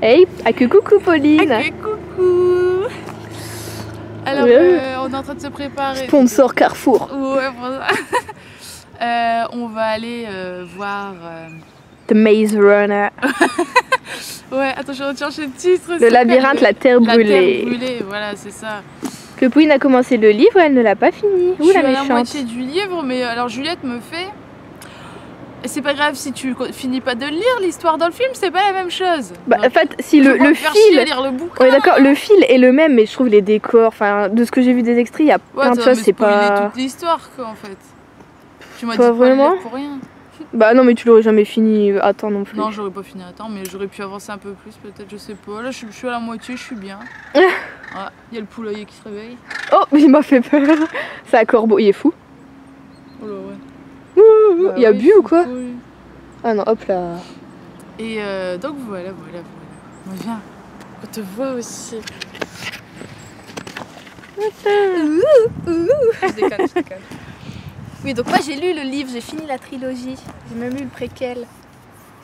Hey, coucou Pauline. Coucou. Alors, on est en train de se préparer. Sponsor Carrefour. Ouais, voilà. On va aller voir... The Maze Runner. Ouais, attends, je recherche le titre. Le labyrinthe, la terre brûlée. La terre brûlée, voilà, c'est ça. Que Pauline a commencé le livre, elle ne l'a pas fini. Je suis à la moitié du livre, mais alors Juliette me fait... C'est pas grave si tu finis pas de lire l'histoire dans le film, c'est pas la même chose. Bah, en fait, si le fil, lire le bouquin. Ouais, d'accord, le fil est le même, mais je trouve les décors, enfin, de ce que j'ai vu des extraits, il y a plein de choses, c'est pas. Toute l'histoire, quoi, en fait. Tu m'as dit pas vraiment pour rien. Bah non, mais tu l'aurais jamais fini à temps non plus. Non, j'aurais pas fini à temps, mais j'aurais pu avancer un peu plus, peut-être, je sais pas. Là, je suis à la moitié, je suis bien. Ah, il y a le poulailler qui se réveille. Oh, il m'a fait peur. C'est un corbeau, il est fou. Oh là, ouais. Bah, il a bu ou quoi? Oui. Ah non, hop là. Et donc voilà. On vient. On te voit aussi. Je déconne. Oui, donc moi j'ai lu le livre, j'ai fini la trilogie. J'ai même lu le préquel.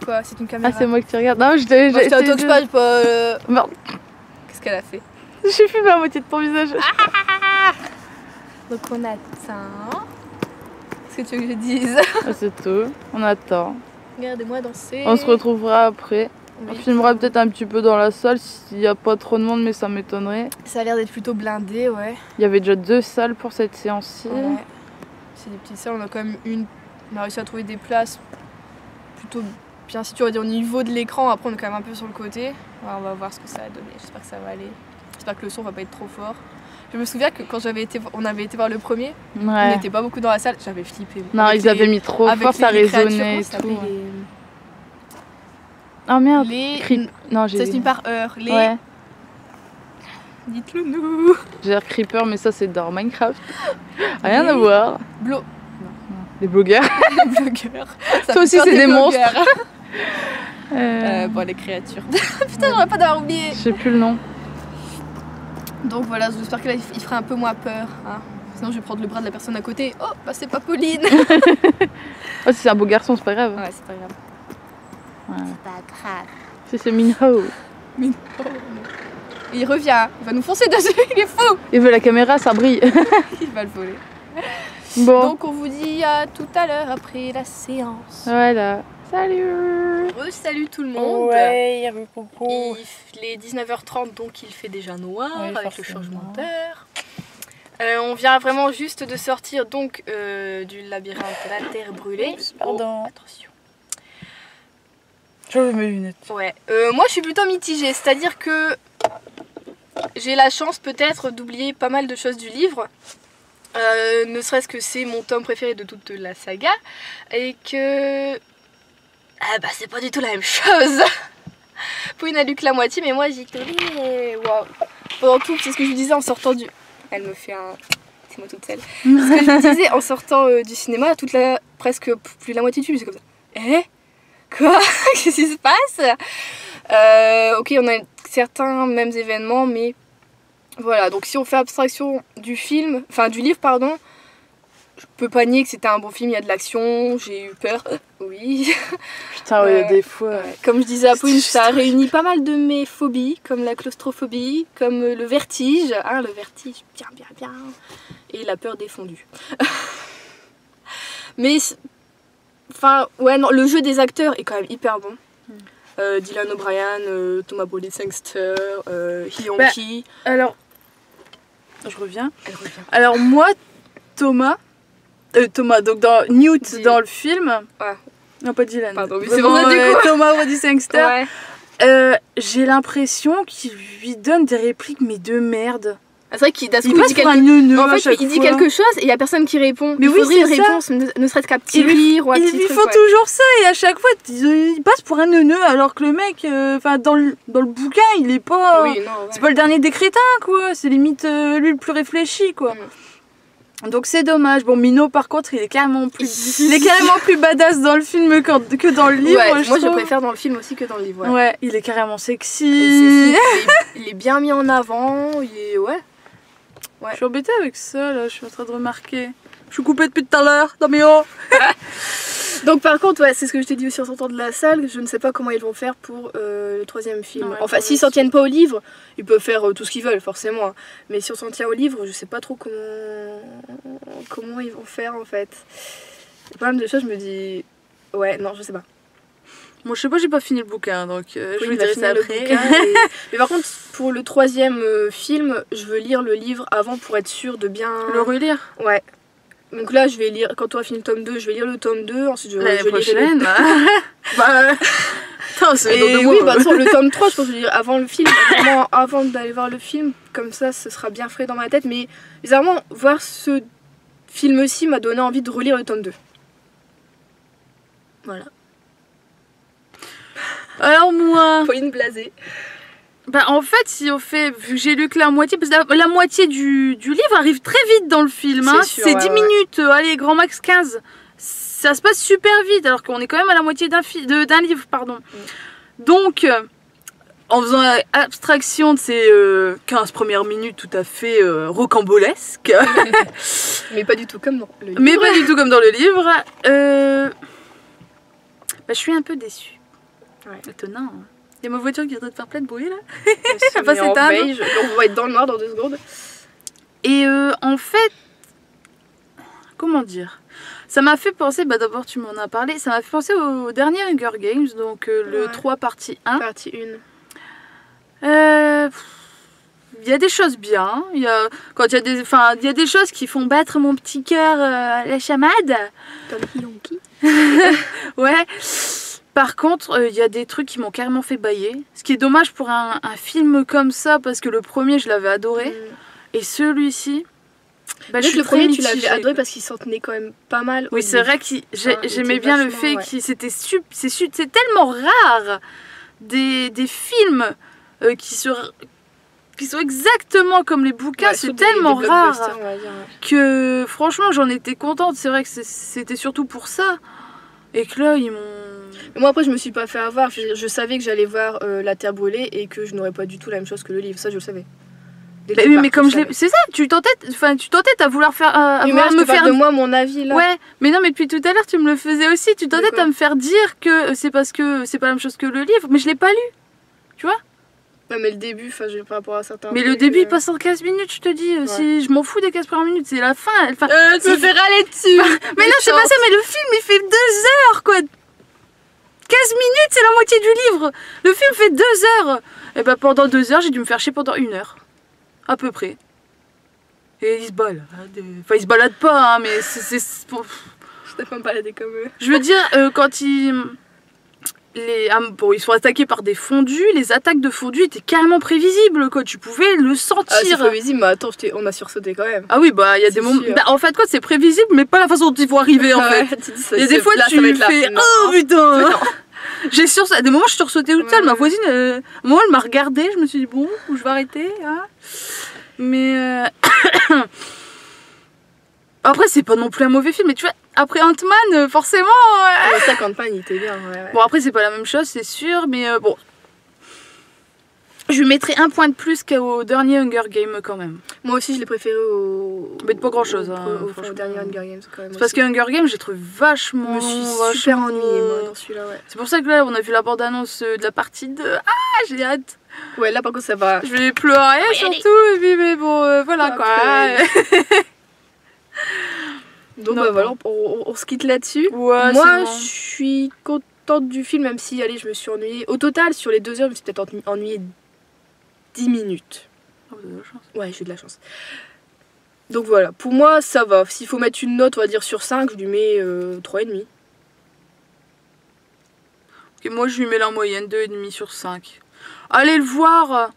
Quoi, c'est une caméra? Ah, c'est moi que tu regardes. Non, je t'ai. Moi, je t'attends que je parle pas. Merde. Qu'est-ce qu'elle a fait? J'ai fumé la moitié de ton visage. Donc on attend. Qu'est-ce que tu veux que je dise? Ah, c'est tout. On attend. Regardez-moi danser. On se retrouvera après. Oui. On filmera peut-être un petit peu dans la salle s'il n'y a pas trop de monde, mais ça m'étonnerait. Ça a l'air d'être plutôt blindé, ouais. Il y avait déjà 2 salles pour cette séance-ci. Ouais. C'est des petites salles, on a quand même on a réussi à trouver des places plutôt bien situées, on va dire, au niveau de l'écran. Après on est quand même un peu sur le côté. Ouais, on va voir ce que ça va donner, j'espère que ça va aller. J'espère que le son va pas être trop fort. Je me souviens que quand on avait été voir le premier, on n'était pas beaucoup dans la salle, j'avais flippé. Non, ils avaient mis trop fort, ça résonnait et tout. Oh merde, non, ça se finit par heure. Les... Ouais. Dites-le nous. J'ai l'air creeper, mais ça c'est dans Minecraft. Rien à voir. Des blogueurs. Les blogueurs. Ça aussi c'est des monstres. Bon, les créatures. Putain, j'aurais pas d'avoir oublié. Je sais plus le nom. Donc voilà, j'espère que là il fera un peu moins peur. Hein. Sinon je vais prendre le bras de la personne à côté. Oh, bah c'est pas Pauline. Oh, si c'est un beau garçon, c'est pas grave. Ouais, c'est pas grave. Ouais. C'est pas grave. Si c'est Minho. Minho. Il revient, il va nous foncer dessus, il est fou. Il veut la caméra, ça brille. Il va le voler. Bon. Donc on vous dit à tout à l'heure après la séance. Voilà. Salut. Salut tout le monde. Ouais, coucou. Il est 19h30 donc il fait déjà noir avec forcément. le changement d'heure. On vient vraiment juste de sortir donc du labyrinthe de la terre brûlée. Pardon. Oh, attention. J'enlève mes lunettes. Ouais. Moi je suis plutôt mitigée, c'est-à-dire que j'ai la chance peut-être d'oublier pas mal de choses du livre. Ne serait-ce que c'est mon tome préféré de toute la saga et que bah c'est pas du tout la même chose. Pauline a lu que la moitié mais moi j'ai tout lu et waouh. Pendant tout, c'est ce que je vous disais en sortant du... Elle me fait un... C'est moi toute seule. Ce que je vous disais en sortant du cinéma, presque plus de la moitié du film, c'est comme ça. Eh? Quoi? Qu'est-ce qui se passe? Ok, on a certains mêmes événements mais... Voilà, donc si on fait abstraction du film, enfin du livre pardon, je peux pas nier que c'était un bon film, il y a de l'action, j'ai eu peur, oui. Putain, ouais, des fois... Comme je disais à Pauline, ça a réuni pas mal de mes phobies, comme la claustrophobie, comme le vertige, hein, le vertige, bien, et la peur défendue. Mais, enfin, ouais, non, le jeu des acteurs est quand même hyper bon. Dylan O'Brien, Thomas Brody Sangster, Hyun-Ki. Bah, alors, je reviens. Elle revient. Alors moi, Thomas, donc dans Newt dans le film. Ouais. Non, pas Dylan. Pardon, mais c'est bon, du coup. Thomas Brody Sangster. Ouais. J'ai l'impression qu'il lui donne des répliques mais de merde. C'est vrai qu'il dit quelque chose et il y a personne qui répond. Mais oui, c'est une réponse, ne serait-ce qu'un petit rire ou un petit truc. Ils font toujours ça et à chaque fois il passe pour un neuneu alors que le mec, dans le bouquin, il est pas. Oui, non, c'est pas le dernier des crétins quoi. C'est limite lui le plus réfléchi quoi. Donc c'est dommage. Bon, Minho par contre, il est carrément plus badass dans le film que dans le livre. Ouais, moi je préfère dans le film aussi que dans le livre. Ouais, il est carrément sexy. Il est bien mis en avant. Il est Je suis embêtée avec ça là, je suis en train de remarquer. Je suis coupée depuis tout à l'heure dans mes hauts. Donc par contre, ouais, c'est ce que je t'ai dit aussi en sortant de la salle, je ne sais pas comment ils vont faire pour le 3e film. Ouais, enfin, s'ils s'en tiennent pas au livre, ils peuvent faire tout ce qu'ils veulent, forcément. Hein. Mais si on s'en tient au livre, je sais pas trop comment ils vont faire en fait. Il y a pas mal de choses, je me dis... Ouais, non, je sais pas. Moi, je sais pas, j'ai pas fini le bouquin, donc je Oui, vous il va dirai ça finir le après. bouquin mais par contre, pour le 3e film, je veux lire le livre avant pour être sûre de bien... Le relire Ouais. Donc là, je vais lire, quand tu auras fini le tome 2, je vais lire le tome 2, ensuite je l'année lirai prochaine. Bah, Attends, c'est dans 2 et mois. oui, bah, de toute façon, le tome 3, je pense que je vais lire avant le film, vraiment avant d'aller voir le film, comme ça, ce sera bien frais dans ma tête. Mais bizarrement, voir ce film-ci m'a donné envie de relire le tome 2. Voilà. Alors moi, Pauline blasée. bah en fait, si on fait, vu que j'ai lu que la moitié, parce que la moitié du livre arrive très vite dans le film. Hein. C'est sûr, C'est ouais, 10 ouais. minutes, allez, grand max 15. Ça se passe super vite, alors qu'on est quand même à la moitié d'un livre, pardon. Donc, en faisant abstraction de ces 15 premières minutes tout à fait rocambolesques, Mais pas du tout comme dans le livre. mais pas du tout comme dans le livre, bah, je suis un peu déçue. Ouais. Étonnant. Hein. Il y a ma voiture qui est en train de faire plein de bruit là. Ça va met en s'éteindre. beige, on va être dans le noir dans 2 secondes. Et en fait, comment dire, ça m'a fait penser, bah d'abord tu m'en as parlé, ça m'a fait penser au dernier Hunger Games, donc le Ouais. 3 partie 1. Partie 1. Il y a des choses bien, il y a, quand il y a des, enfin, il y a des choses qui font battre mon petit cœur à la chamade. Comme Yonki. Ouais. Par contre, il y a des trucs qui m'ont carrément fait bâiller. Ce qui est dommage pour un film comme ça, parce que le premier, je l'avais adoré. Et celui-ci, bah, Juste suis le très premier, tu l'avais mitigée. adoré parce qu'il s'en tenait quand même pas mal. au Oui, c'est livre. vrai que il j'aimais était bien le vachement, fait ouais. que c'est tellement rare des films qui sont exactement comme les bouquins, Ouais, c'est surtout tellement des rare blockbusters, on va dire, ouais. que franchement j'en étais contente. C'est vrai que c'était surtout pour ça. Et que là, ils m'ont... Mais moi après je me suis pas fait avoir, je savais que j'allais voir La Terre brûlée et que je n'aurais pas du tout la même chose que le livre, ça je le savais. Dès le Bah oui, départ, mais comme je savais. c'est ça, tu t'entêtes à vouloir faire... à Oui, mais vouloir là, je me te parle faire... de moi, mon avis là. Ouais, mais non, mais depuis tout à l'heure, tu me le faisais aussi. Tu t'entêtes quoi à me faire dire que c'est parce que c'est pas la même chose que le livre, mais je l'ai pas lu. Tu vois? Ouais, mais le début, enfin par rapport à certains Mais le trucs, début, il passe en 15 minutes, je te dis. Si je m'en fous des 15 premières minutes, c'est la fin. Enfin, tu me fais râler dessus. mais non, c'est pas ça, mais le film, il fait 2 heures, quoi. 15 minutes, c'est la moitié du livre. Le film fait 2 heures. Et ben pendant 2 heures, j'ai dû me faire chier pendant 1 heure. À peu près. Et il se balade. Enfin, il se balade pas, hein, mais c'est... Je t'ai pas me balader comme eux. Je veux dire, quand ils sont attaqués par des fondus, les attaques de fondus étaient carrément prévisibles, quoi. Tu pouvais le Ah, c'est sentir. prévisible, mais attends, on a sursauté quand même. Ah oui, bah il y a des C'est moments. sûr. Bah, en fait, quoi, c'est prévisible, mais pas la façon dont ils vont arriver, en fait. Ouais, tu dis ça, Il y a des fois, là, ça tu va être là. fais Non. oh putain. Non. J'ai à des moments, je sursautais toute seule. Ouais. Ma voisine, moi, elle m'a regardée. Je me suis dit bon, je vais arrêter. Hein. Mais après, c'est pas non plus un mauvais film. Mais tu vois, après Ant-Man, forcément. Le 50 pan, il était bien. Ouais. Bon, après, c'est pas la même chose, c'est sûr, mais bon. Je lui mettrai 1 point de plus qu'au dernier Hunger Games quand même. Moi aussi, je l'ai préféré au. Mais pas grand-chose, au, hein, au franchement. dernier Hunger Games quand même. C'est parce que Hunger Games, j'ai trouvé vachement. Je me suis vachement- super ennuyée moi dans celui-là, ouais. C'est pour ça que là, on a vu la bande-annonce de la partie 2. Ah, j'ai hâte. Ouais, là par contre, ça va. Je vais pleurer Ouais, surtout, et puis, mais bon, voilà Après. quoi. Donc Non, bah bon. voilà, on se quitte là-dessus. Ouais, Moi, c'est bon. je suis contente du film, même si, allez, je me suis ennuyée. Au total, sur les 2 heures, je me suis peut-être ennuyée 10 minutes. Oh, vous avez de la chance. Ouais, j'ai eu de la chance. Donc voilà, pour moi, ça va. S'il faut mettre une note, on va dire sur 5, je lui mets 3,5. Ok, moi, je lui mets la moyenne, 2,5 sur 5. Allez le voir.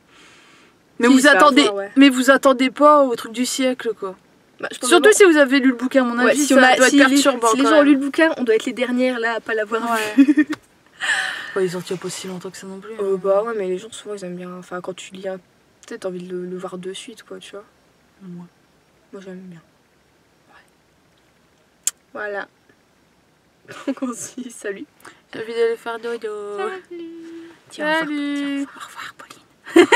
Mais Si, vous c'est à attendez, voir, ouais. mais vous attendez pas au truc du siècle, quoi. Bah, je pense Surtout vraiment- si vous avez lu le bouquin, à mon Ouais, avis, si, ça on a, doit si être les, perturbant. si les quand gens ont même. lu le bouquin, on doit être les dernières là à pas l'avoir Ouais. vu. Ouais, il est sorti il y a pas si longtemps que ça non plus. Bah ouais, mais les gens souvent ils aiment bien. Enfin, quand tu lis un. Peut-être t'as envie de le voir de suite, quoi, tu vois. Ouais. Moi j'aime bien. Ouais. Voilà. Donc on se dit salut. J'ai envie d'aller faire dodo. Tiens, au revoir. Salut. Tiens, au revoir, Pauline.